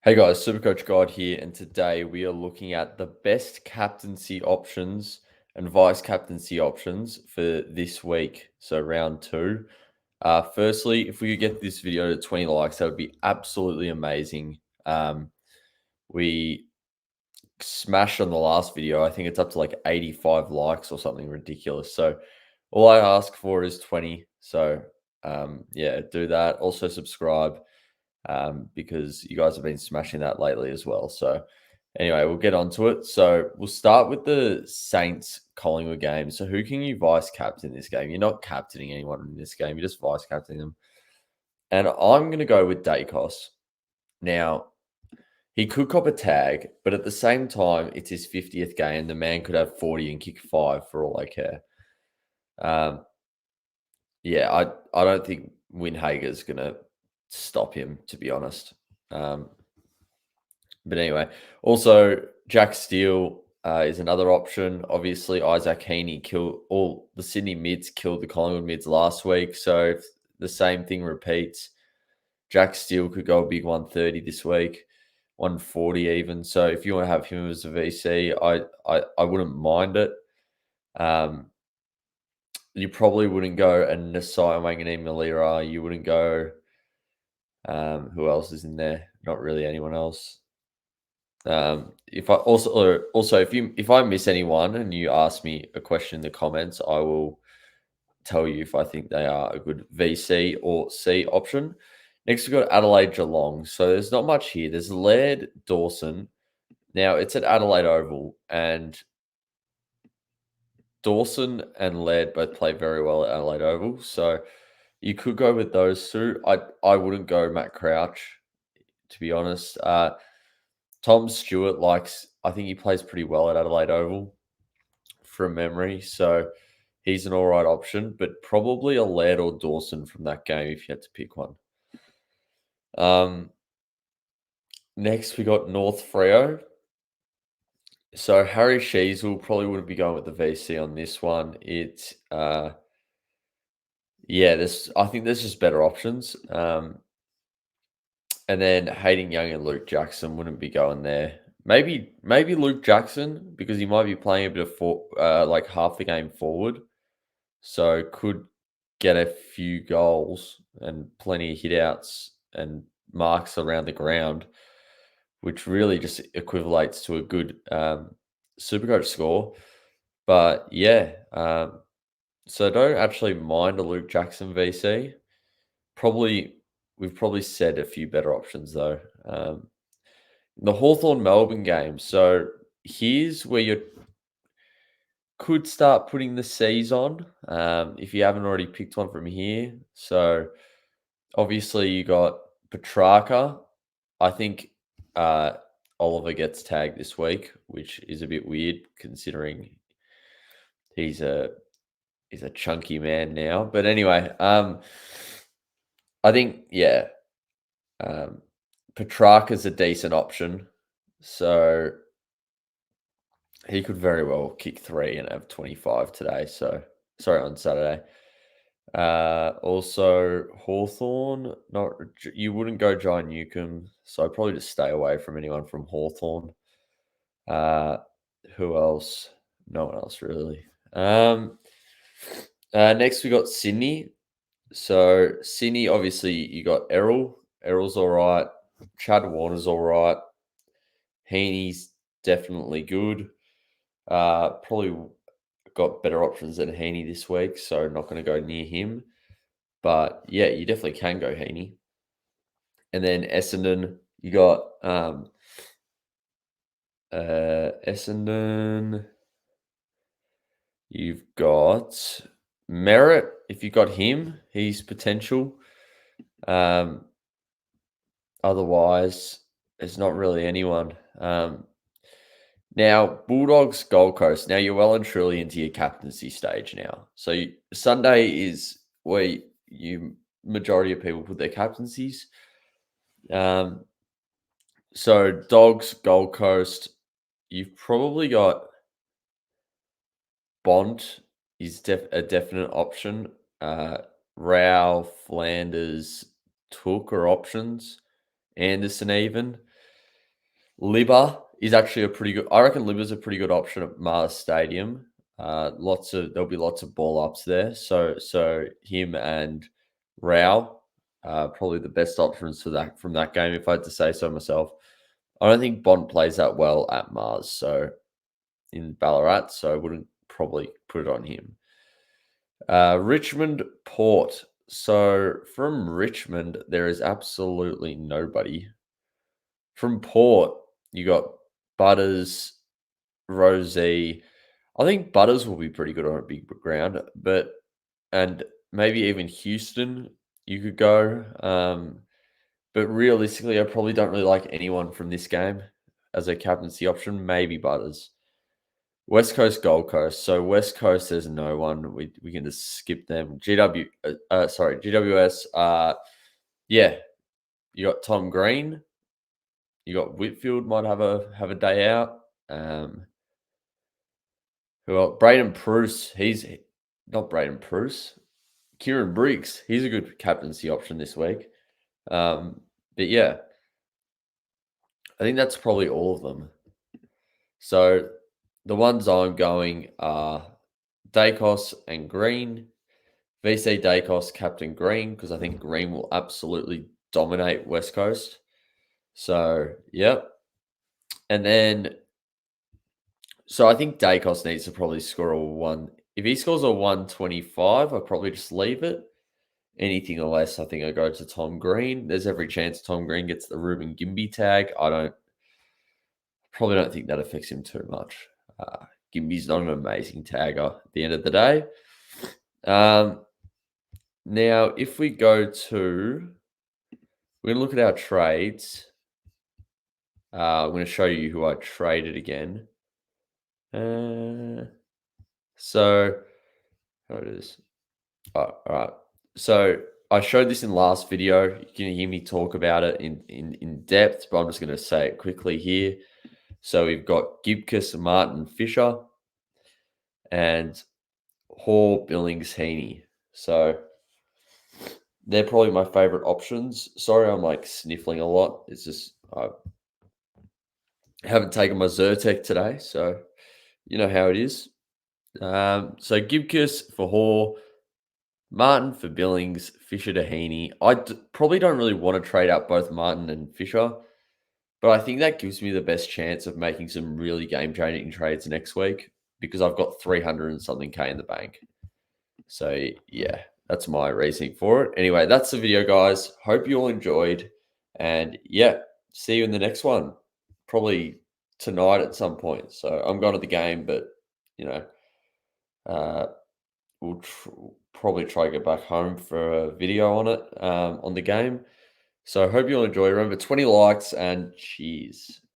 Hey guys, SuperCoach God here, and today we are looking at the best captaincy options and vice captaincy options for this week. So round two. Firstly, if we could get this video to 20 likes, that would be absolutely amazing. We smashed on the last video. I think it's up to like 85 likes or something ridiculous. So all I ask for is 20. So yeah, do that. Also subscribe because you guys have been smashing that lately as well. So, anyway, we'll get onto it. So, we'll start with the Saints Collingwood game. So, who can you vice captain this game? You're not captaining anyone in this game, you're just vice captaining them. And I'm going to go with Dacos. Now, he could cop a tag, but at the same time, it's his 50th game. The man could have 40 and kick 5 for all I care. Um, yeah, I don't think Windhager's going to stop him, to be honest. But anyway, also Jack Steele is another option. Obviously, Isaac Heaney killed all the Sydney mids, killed the Collingwood mids last week. So if the same thing repeats, Jack Steele could go a big 130 this week, 140 even. So if you want to have him as a VC, I wouldn't mind it. You probably wouldn't go a Nasai Wanganeen Malira. You wouldn't go. Who else is in there? Not really anyone else. If I also if I miss anyone and you ask me a question in the comments, I will tell you if I think they are a good VC or C option. Next, we've got Adelaide Geelong. So there's not much here. There's Laird Dawson. Now it's at Adelaide Oval, and Dawson and Laird both play very well at Adelaide Oval. So you could go with those two. I wouldn't go Matt Crouch, to be honest. Tom Stewart I think he plays pretty well at Adelaide Oval from memory. So he's an all right option, but probably a Laird or Dawson from that game if you had to pick one. Next, we got North Freo. So Harry Sheasel probably wouldn't be going with the VC on this one. I think there's just better options. And then Hayden Young and Luke Jackson wouldn't be going there. Maybe Luke Jackson because he might be playing a bit of like half the game forward, so could get a few goals and plenty of hitouts and marks around the ground, which really just equivalates to a good Supercoach score. But yeah, so don't actually mind a Luke Jackson VC. We've probably said a few better options though. The Hawthorn Melbourne game. So here's where you could start putting the C's on if you haven't already picked one from here. So obviously you got Petrarca. I think Oliver gets tagged this week, which is a bit weird considering he's a chunky man now. But anyway, I think Petrarca's a decent option. So he could very well kick 3 and have 25 today. So sorry, on Saturday. Also Hawthorn. Not you wouldn't go John Newcomb, so I'd probably just stay away from anyone from Hawthorn. Who else? No one else really. Next we got Sydney. So Sydney, obviously you got Errol. Errol's all right. Chad Warner's all right. Heaney's definitely good. Probably got better options than Heaney this week, so not going to go near him. But yeah, you definitely can go Heaney. And then Essendon, you got Essendon. You've got Merritt. If you got him, he's potential. Otherwise, there's not really anyone. Now, Bulldogs Gold Coast. Now you're well and truly into your captaincy stage now. So Sunday is where you majority of people put their captaincies. So Dogs Gold Coast. You've probably got Bont is a definite option. Rao, Flanders, Took are options. Anderson even. Libba is actually a pretty good. I reckon Libba's a pretty good option at Mars Stadium. There'll be lots of ball ups there. So him and Rao, probably the best options for that from that game, if I had to say so myself. I don't think Bond plays that well at Mars, so in Ballarat, so I wouldn't probably put it on him. Richmond Port. So from Richmond, there is absolutely nobody. From Port, you got Butters, Rosie. I think Butters will be pretty good on a big ground, and maybe even Houston you could go. But realistically, I probably don't really like anyone from this game as a captaincy option. Maybe Butters. West Coast, Gold Coast. So West Coast, there's no one. We can just skip them. GWS. Yeah, you got Tom Green. You got Whitfield might have a day out. Braden Pruce. He's not Braden Pruce. Kieran Briggs. He's a good captaincy option this week. But yeah, I think that's probably all of them. So the ones I'm going are Dacos and Green. VC Dacos, Captain Green, because I think Green will absolutely dominate West Coast. So, yep. And then, so I think Dacos needs to probably score a one. If he scores a 125, I'll probably just leave it. Anything less, I think I go to Tom Green. There's every chance Tom Green gets the Ruben Gimby tag. Probably don't think that affects him too much. Gimby's not an amazing tagger at the end of the day. Now, if we go to, we're going to look at our trades. I'm going to show you who I traded again. So, how it is. All right. So I showed this in the last video. You can hear me talk about it in depth, but I'm just going to say it quickly here. So we've got Gibcus, Martin, Fisher, and Hall, Billings, Heaney. So they're probably my favorite options. Sorry, I'm like sniffling a lot. It's just I haven't taken my Zyrtec today, so you know how it is. So Gibcus for Hall, Martin for Billings, Fisher to Heaney. Probably don't really want to trade out both Martin and Fisher, but I think that gives me the best chance of making some really game-changing trades next week because I've got 300 and something K in the bank. So yeah, that's my reasoning for it. Anyway, that's the video, guys. Hope you all enjoyed. And yeah, see you in the next one. Probably tonight at some point. So I'm going to the game, but you know, we'll probably try to get back home for a video on it on the game. So I hope you all enjoy. Remember, 20 likes and cheers.